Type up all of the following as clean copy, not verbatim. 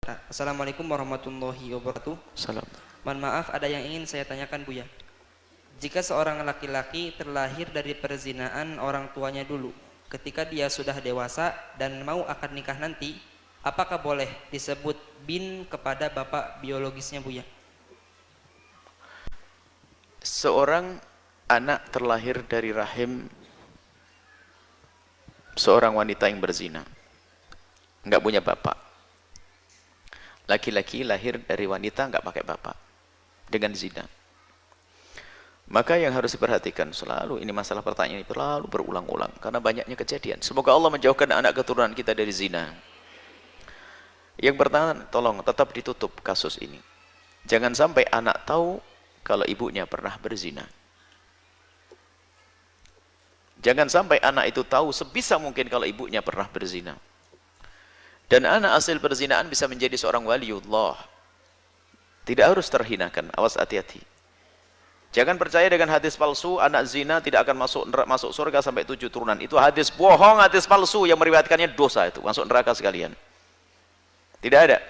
Assalamualaikum warahmatullahi wabarakatuh. Salam. Mohon maaf, ada yang ingin saya tanyakan Buya. Jika seorang laki-laki terlahir dari perzinaan orang tuanya dulu, ketika dia sudah dewasa dan mau akad nikah nanti, apakah boleh disebut bin kepada bapak biologisnya Buya? Seorang anak terlahir dari rahim seorang wanita yang berzina, nggak punya bapak. Laki-laki lahir dari wanita nggak pakai bapak dengan zina. Maka yang harus diperhatikan selalu, ini masalah pertanyaan ini selalu berulang-ulang karena banyaknya kejadian. Semoga Allah menjauhkan anak keturunan kita dari zina. Yang pertama, tolong tetap ditutup kasus ini. Jangan sampai anak tahu kalau ibunya pernah berzina. Jangan sampai anak itu tahu sebisa mungkin kalau ibunya pernah berzina. Dan anak hasil perzinaan bisa menjadi seorang waliullah. Tidak harus terhinakan, awas hati-hati. Jangan percaya dengan hadis palsu, anak zina tidak akan masuk surga sampai 7 turunan. Itu hadis bohong, hadis palsu, yang meriwayatkannya dosa itu, masuk neraka sekalian. Tidak ada.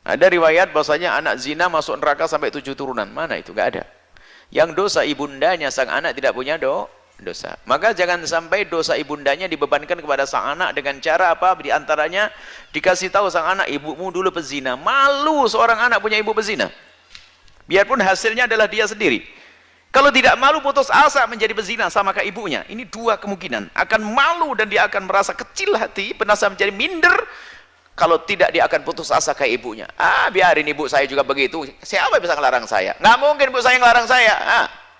Ada riwayat bahwasanya anak zina masuk neraka sampai 7 turunan. Mana itu? Gak ada. Yang dosa ibundanya, sang anak tidak punya dosa. Maka jangan sampai dosa ibundanya dibebankan kepada sang anak dengan cara apa? Di antaranya dikasih tahu sang anak, ibumu dulu pezina. Malu seorang anak punya ibu pezina. Biarpun hasilnya adalah dia sendiri. Kalau tidak malu, putus asa menjadi pezina sama kayak ibunya. Ini dua kemungkinan. Akan malu dan dia akan merasa kecil hati, penasa menjadi minder. Kalau tidak, dia akan putus asa kayak ibunya. Biarin ibu saya juga begitu. Siapa bisa ngelarang saya? Nggak mungkin ibu saya ngelarang saya.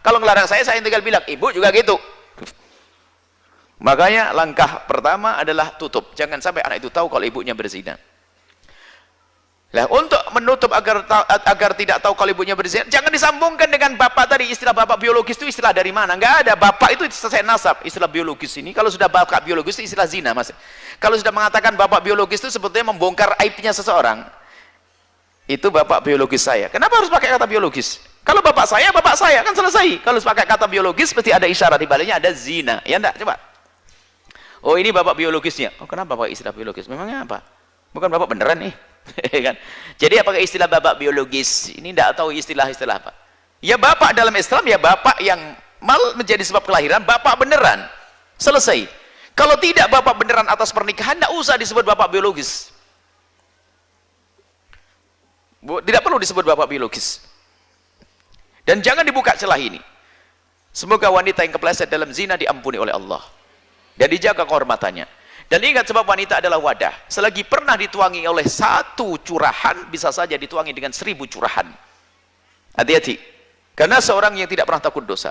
Kalau ngelarang saya tinggal bilang, ibu juga gitu. Makanya langkah pertama adalah tutup. Jangan sampai anak itu tahu kalau ibunya berzina. Nah, untuk menutup agar tidak tahu kalau ibunya berzina, jangan disambungkan dengan bapak tadi. Istilah bapak biologis itu istilah dari mana? Nggak ada. Bapak itu selesai nasab. Istilah biologis ini, kalau sudah bapak biologis itu istilah zina, Mas. Kalau sudah mengatakan bapak biologis itu sebetulnya membongkar aibnya seseorang. Itu bapak biologis saya. Kenapa harus pakai kata biologis? Kalau bapak saya kan selesai. Kalau pakai kata biologis berarti ada isyarat di baliknya, ada zina. Ya enggak? Coba. Oh, ini bapak biologisnya. Oh, kenapa pakai istilah biologis? Memangnya apa? Bukan bapak beneran nih. Kan? Jadi pakai istilah bapak biologis ini tidak tahu istilah-istilah apa. Ya bapak dalam Islam ya bapak yang mal menjadi sebab kelahiran, bapak beneran. Selesai. Kalau tidak bapak beneran atas pernikahan, tidak usah disebut bapak biologis. Tidak perlu disebut bapak biologis. Dan jangan dibuka celah ini. Semoga wanita yang kepleset dalam zina diampuni oleh Allah dan dijaga kehormatannya. Dan ingat, sebab wanita adalah wadah. Selagi pernah dituangi oleh 1 curahan, bisa saja dituangi dengan 1000 curahan. Hati-hati. Karena seorang yang tidak pernah takut dosa.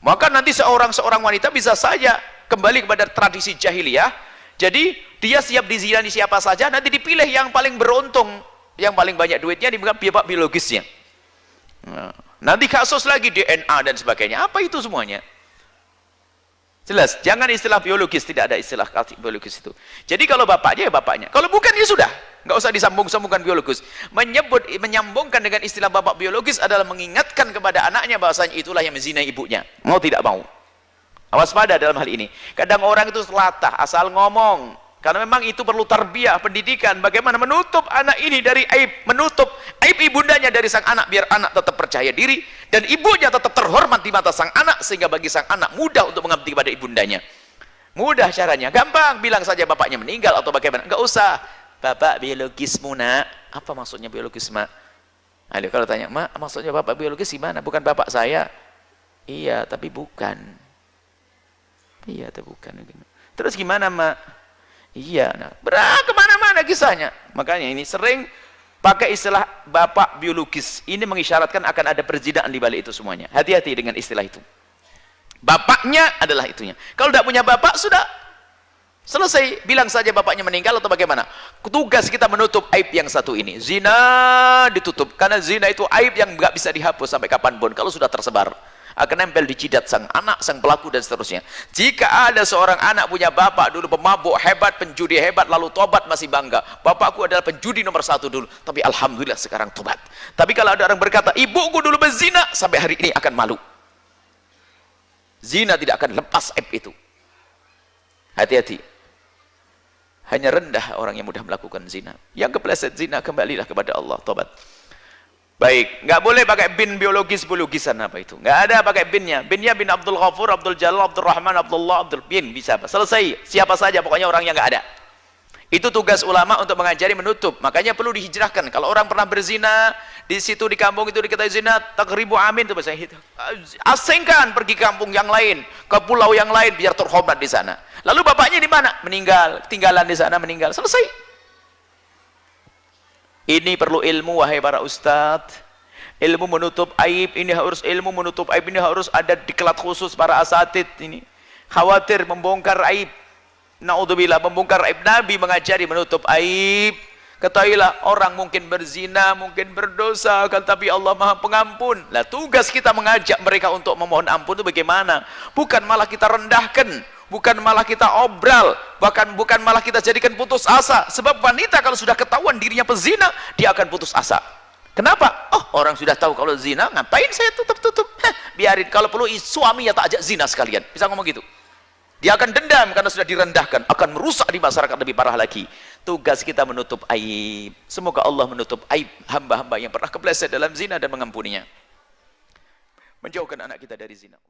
Maka nanti seorang wanita bisa saja kembali kepada tradisi jahiliyah. Jadi dia siap dizinani siapa saja, nanti dipilih yang paling beruntung, yang paling banyak duitnya, dibuka bapak biologisnya. Nanti kasus lagi DNA dan sebagainya. Apa itu semuanya? Jelas, jangan istilah biologis, tidak ada istilah biologis itu. Jadi kalau bapaknya ya bapaknya, kalau bukan ya sudah, nggak usah disambung-sambungkan biologis. Menyambungkan dengan istilah bapak biologis adalah mengingatkan kepada anaknya bahwasanya itulah yang menzinai ibunya. Mau tidak mau. Awas pada dalam hal ini. Kadang orang itu selatah, asal ngomong. Karena memang itu perlu tarbiyah, pendidikan. Bagaimana menutup anak ini dari aib, menutup aib ibundanya dari sang anak, biar anak tetap percaya diri dan ibunya tetap terhormat di mata sang anak, sehingga bagi sang anak mudah untuk mengabdi kepada ibundanya. Mudah caranya, gampang, bilang saja bapaknya meninggal atau bagaimana. Enggak usah bapak biologismu nak. Apa maksudnya biologis, mak? Aduh, kalau tanya, mak maksudnya bapak biologis gimana? Bukan bapak saya. Iya, tapi bukan. Iya, tapi bukan. Terus gimana, mak? Iya, nah, kemana-mana kisahnya. Makanya ini sering pakai istilah bapak biologis. Ini mengisyaratkan akan ada perzinaan di balik itu semuanya. Hati-hati dengan istilah itu. Bapaknya adalah itunya. Kalau tidak punya bapak, sudah selesai. Bilang saja bapaknya meninggal atau bagaimana. Tugas kita menutup aib yang satu ini. Zina ditutup. Karena zina itu aib yang nggak bisa dihapus sampai kapanpun. Kalau sudah tersebar, akan nempel di jidat sang anak, sang pelaku dan seterusnya. Jika ada seorang anak punya bapak dulu pemabuk hebat, penjudi hebat, lalu tobat, masih bangga. Bapakku adalah penjudi nomor 1 dulu, tapi alhamdulillah sekarang tobat. Tapi kalau ada orang berkata, ibuku dulu berzina, sampai hari ini akan malu. Zina tidak akan lepas aib itu. Hati-hati. Hanya rendah orang yang mudah melakukan zina. Yang kepleset zina, kembalilah kepada Allah, tobat. Baik, nggak boleh pakai bin biologisan apa itu. Nggak ada pakai binnya. Binnya bin Abdul Ghafur, Abdul Jalal, Abdul Rahman, Abdullah, Abdul bin. Bisa apa? Selesai. Siapa saja, pokoknya orang yang nggak ada. Itu tugas ulama untuk mengajari menutup. Makanya perlu dihijrahkan. Kalau orang pernah berzina, di situ di kampung itu diketahui zina, takribu amin itu bahasa itu. Asingkan pergi ke kampung yang lain, ke pulau yang lain biar terhormat di sana. Lalu bapaknya di mana? Meninggal, tinggalan di sana meninggal. Selesai. Ini perlu ilmu wahai para ustadz. Ilmu menutup aib ini harus ilmu menutup aib ini harus ada diklat khusus para asatid ini. Khawatir membongkar aib. Naudzubillah, membongkar aib. Nabi mengajari menutup aib. Ketahuilah orang mungkin berzina, mungkin berdosa, kan tapi Allah Maha Pengampun. Lah tugas kita mengajak mereka untuk memohon ampun itu bagaimana? Bukan malah kita rendahkan, bukan malah kita obral, bahkan bukan malah kita jadikan putus asa. Sebab wanita kalau sudah ketahuan dirinya pezina, dia akan putus asa. Kenapa? Oh, orang sudah tahu kalau zina, ngapain saya tutup-tutup? Biarin, kalau perlu suaminya tak ajak zina sekalian. Bisa ngomong gitu. Dia akan dendam karena sudah direndahkan, akan merusak di masyarakat lebih parah lagi. Tugas kita menutup aib. Semoga Allah menutup aib hamba-hamba yang pernah kepleset dalam zina dan mengampuninya. Menjauhkan anak kita dari zina.